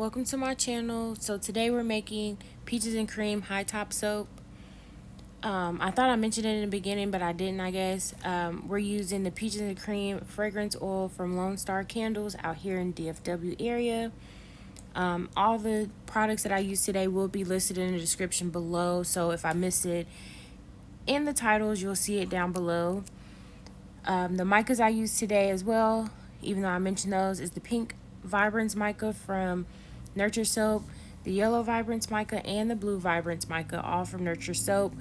welcome to my channel. So today we're making peaches and cream high top soap. I thought I mentioned it in the beginning, but I didn't, I guess. We're using the peaches and cream fragrance oil from Lone Star Candles out here in DFW area. All the products that I use today will be listed in the description below, so if I miss it in the titles, you'll see it down below. The micas I use today as well, even though I mentioned those, is the pink Vibrance mica from Nurture Soap, the yellow Vibrance mica, and the blue Vibrance mica, all from Nurture Soap.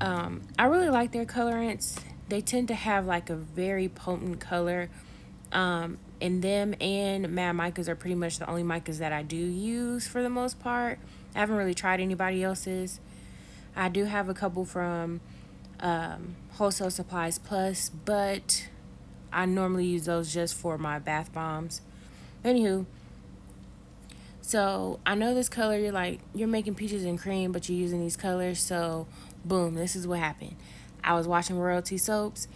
I really like their colorants. They tend to have like a very potent color. And them and matte micas are pretty much the only micas that I do use for the most part. I haven't really tried anybody else's. I do have a couple from Wholesale Supplies Plus, but I normally use those just for my bath bombs. Anywho, so I know this color, you're like, you're making peaches and cream, but you're using these colors. So boom, this is what happened. I was watching Royalty Soaps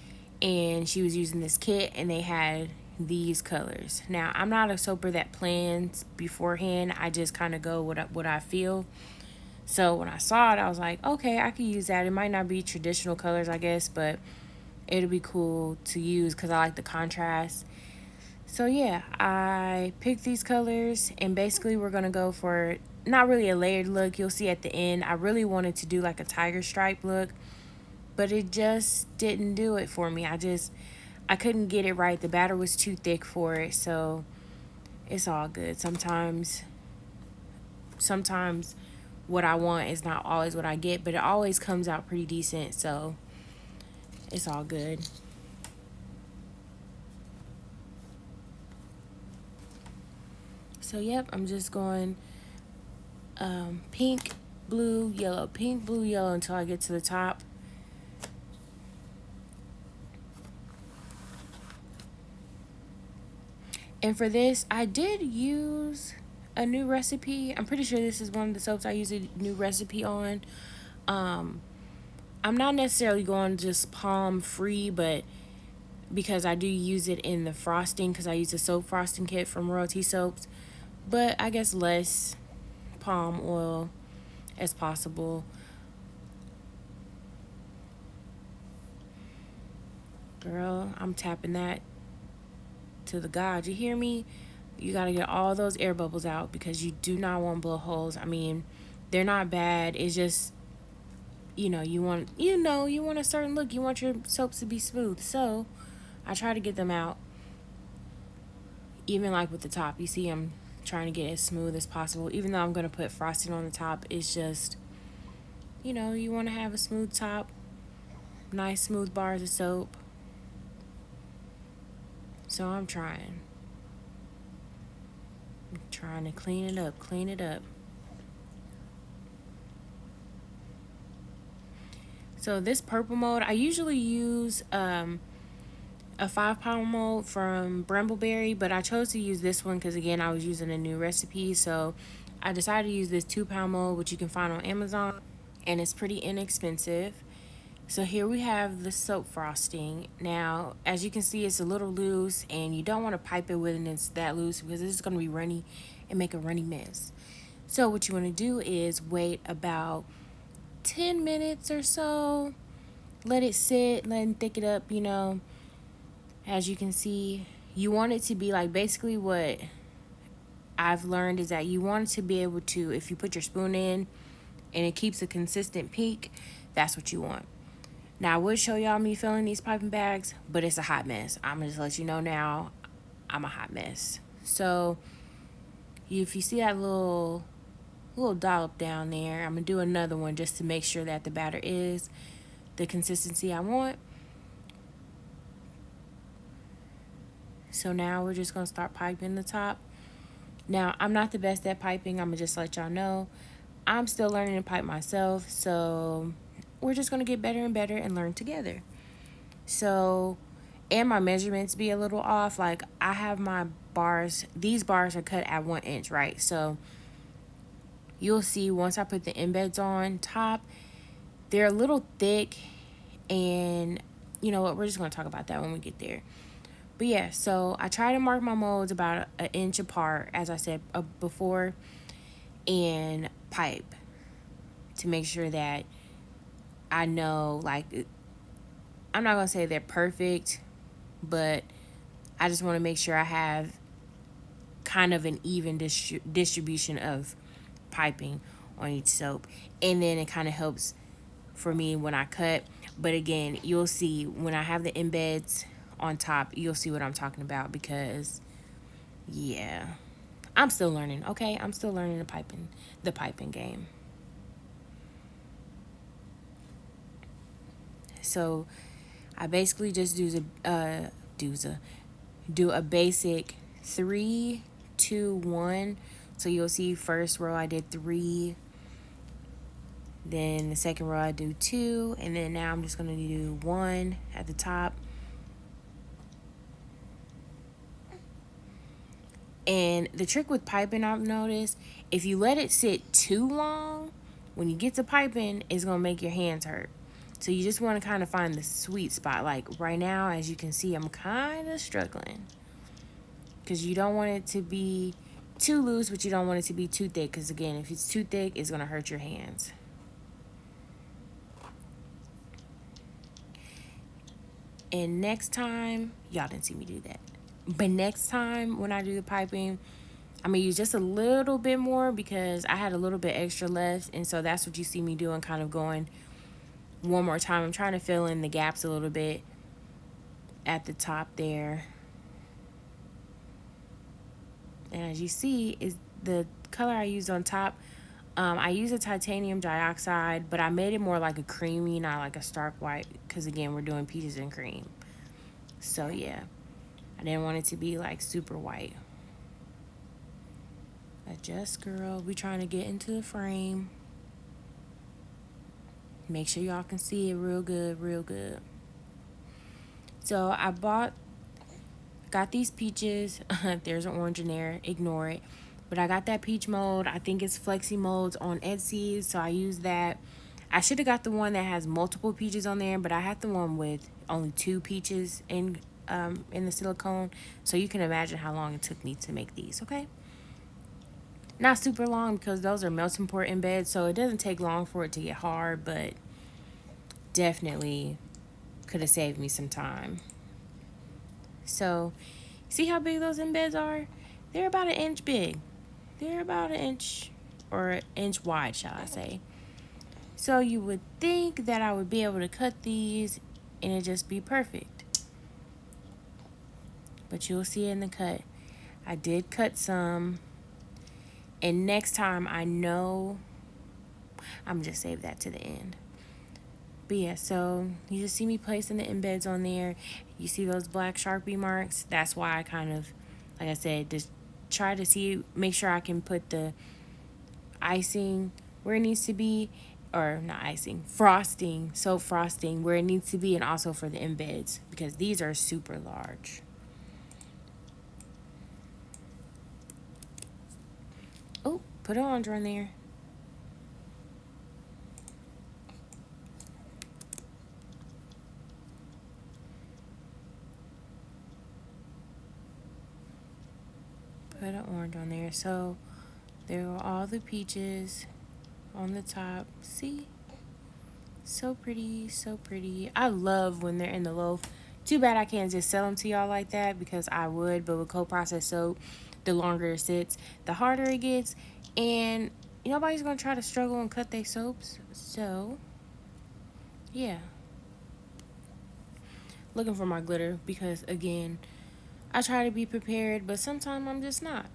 and she was using this kit and they had these colors. Now, I'm not a soaper that plans beforehand. I just kind of go what I feel. So when I saw it, I was like, okay, I could use that. It might not be traditional colors, I guess, but it'll be cool to use because I like the contrast. So yeah, I picked these colors and basically we're going to go for not really a layered look. You'll see at the end, I really wanted to do like a tiger stripe look, but it just didn't do it for me. I couldn't get it right. The batter was too thick for it, so it's all good. Sometimes what I want is not always what I get, but it always comes out pretty decent, so it's all good. So yep, I'm just going pink, blue, yellow, pink, blue, yellow until I get to the top. And for this, I did use a new recipe. I'm pretty sure this is one of the soaps I use a new recipe on. I'm not necessarily going just palm free, but because I do use it in the frosting, because I use a soap frosting kit from Royalty Soaps, but I guess less palm oil as possible. Girl, I'm tapping that to the God. You hear me? You got to get all those air bubbles out because you do not want blowholes. I mean, they're not bad. It's just, you want a certain look. You want your soaps to be smooth. So I try to get them out. Even like with the top, you see I'm trying to get as smooth as possible. Even though I'm going to put frosting on the top, it's just, you want to have a smooth top. Nice smooth bars of soap. So I'm trying to clean it up. So this purple mold, I usually use a 5-pound mold from branbkeberry, but I chose to use this one because again I was using a new recipe, so I decided to use this 2-pound mold, which you can find on Amazon, and it's pretty inexpensive. So here we have the soap frosting. Now, as you can see, it's a little loose, and you don't want to pipe it when it's that loose because it's going to be runny and make a runny mess. So what you want to do is wait about 10 minutes or so. Let it sit, let it thicken up, As you can see, you want it to be like, basically what I've learned is that you want it to be able to, if you put your spoon in and it keeps a consistent peak, that's what you want. Now, I would show y'all me filling these piping bags, but it's a hot mess. I'm going to just let you know now, I'm a hot mess. So, if you see that little dollop down there, I'm going to do another one just to make sure that the batter is the consistency I want. So now we're just going to start piping the top. Now, I'm not the best at piping. I'm going to just let y'all know. I'm still learning to pipe myself, so we're just going to get better and better and learn together. So, and my measurements be a little off. Like, I have my bars, these bars are cut at 1 inch, right? So, you'll see once I put the embeds on top, they're a little thick, and you know what, we're just going to talk about that when we get there. But yeah, so I try to mark my molds about an inch apart, as I said before, and pipe to make sure that I know, like, I'm not going to say they're perfect, but I just want to make sure I have kind of an even distribution of piping on each soap. And then it kind of helps for me when I cut. But again, you'll see when I have the embeds on top, you'll see what I'm talking about because, yeah, I'm still learning. Okay, I'm still learning the piping game. So I basically just do a basic 3, 2, 1. So you'll see first row I did 3, then the second row I do 2, and then now I'm just gonna do 1 at the top. And the trick with piping, I've noticed, if you let it sit too long, when you get to piping, it's gonna make your hands hurt. So you just want to kind of find the sweet spot. Like right now, as you can see, I'm kind of struggling because you don't want it to be too loose, but you don't want it to be too thick, because again, if it's too thick, it's gonna hurt your hands. And next time, y'all didn't see me do that, but next time when I do the piping, I'm gonna use just a little bit more because I had a little bit extra left, and so that's what you see me doing, kind of going one more time. I'm trying to fill in the gaps a little bit at the top there. And as you see, is the color I used on top. I used a titanium dioxide, but I made it more like a creamy, not like a stark white, because again, we're doing peaches and cream. So yeah, I didn't want it to be like super white. Adjust, girl. We trying to get into the frame. Make sure y'all can see it real good, real good. So I got these peaches. There's an orange in there. Ignore it. But I got that peach mold. I think it's Flexi Molds on Etsy, so I use that. I should have got the one that has multiple peaches on there, but I had the one with only 2 peaches in the silicone. So you can imagine how long it took me to make these, okay? Not super long because those are melting point embeds, so it doesn't take long for it to get hard, but definitely could have saved me some time. So, see how big those embeds are? They're about 1 inch big. They're about 1 inch or 1 inch wide, shall I say. So you would think that I would be able to cut these and it just be perfect. But you'll see it in the cut. I did cut some. And next time I know, I'm just save that to the end. But yeah, so you just see me placing the embeds on there. You see those black Sharpie marks? That's why I kind of, like I said, just try to make sure I can put the icing where it needs to be, or not icing, frosting, soap frosting where it needs to be, and also for the embeds because these are super large. Oh, put an orange on there. Put an orange on there. So there are all the peaches on the top. See? So pretty, so pretty. I love when they're in the loaf. Too bad I can't just sell them to y'all like that because I would, but with co-processed soap, the longer it sits, the harder it gets, and nobody's gonna try to struggle and cut their soaps. So yeah, looking for my glitter because again, I try to be prepared, but sometimes I'm just not.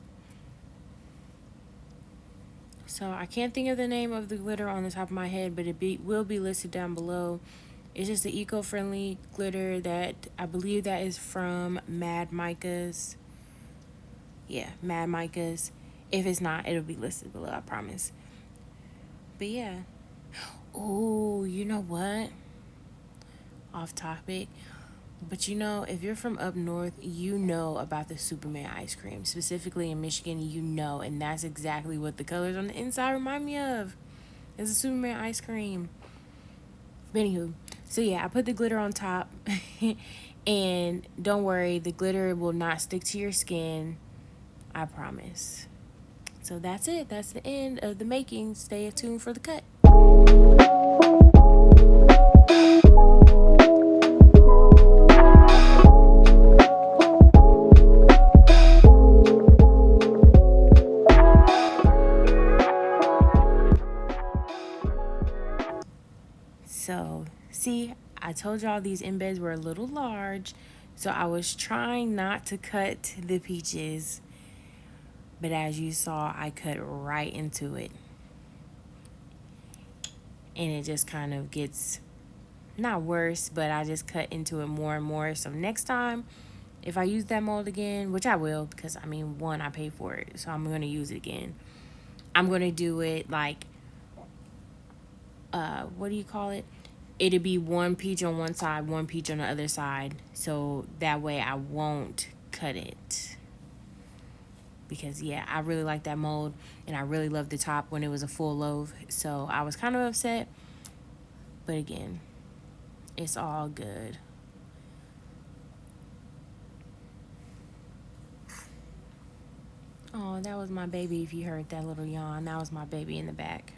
So I can't think of the name of the glitter on the top of my head, but will be listed down below. It's just the eco-friendly glitter that I believe that is from Mad Micas. Yeah, Mad Micas. If it's not, it'll be listed below, I promise. But yeah. Oh, you know what? Off topic. But if you're from up north, you know about the Superman ice cream. Specifically in Michigan, and that's exactly what the colors on the inside remind me of. It's a Superman ice cream. But anywho, so yeah, I put the glitter on top. And don't worry, the glitter will not stick to your skin, I promise. So that's it. That's the end of the making. Stay tuned for the cut. So, see, I told y'all these embeds were a little large, so I was trying not to cut the peaches, but as you saw, I cut right into it. And it just kind of gets, not worse, but I just cut into it more and more. So next time, if I use that mold again, which I will, because I mean, one, I paid for it, so I'm going to use it again. I'm going to do it like, what do you call it? It'll be one peach on one side, one peach on the other side. So that way I won't cut it. Because, yeah, I really like that mold. And I really loved the top when it was a full loaf. So I was kind of upset. But, again, it's all good. Oh, that was my baby. If you heard that little yawn, that was my baby in the back.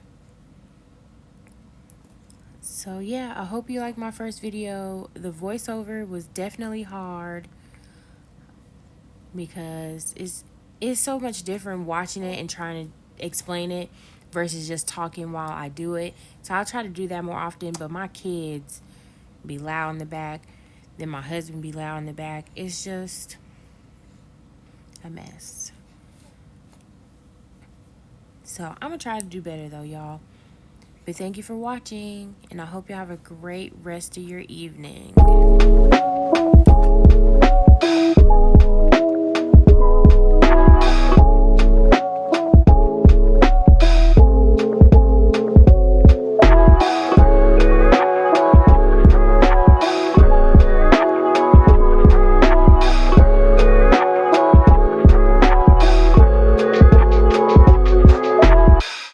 So yeah, I hope you liked my first video. The voiceover was definitely hard because it's so much different watching it and trying to explain it versus just talking while I do it. So I'll try to do that more often, but my kids be loud in the back, then my husband be loud in the back. It's just a mess. So I'm gonna try to do better though, y'all. But thank you for watching, and I hope you have a great rest of your evening.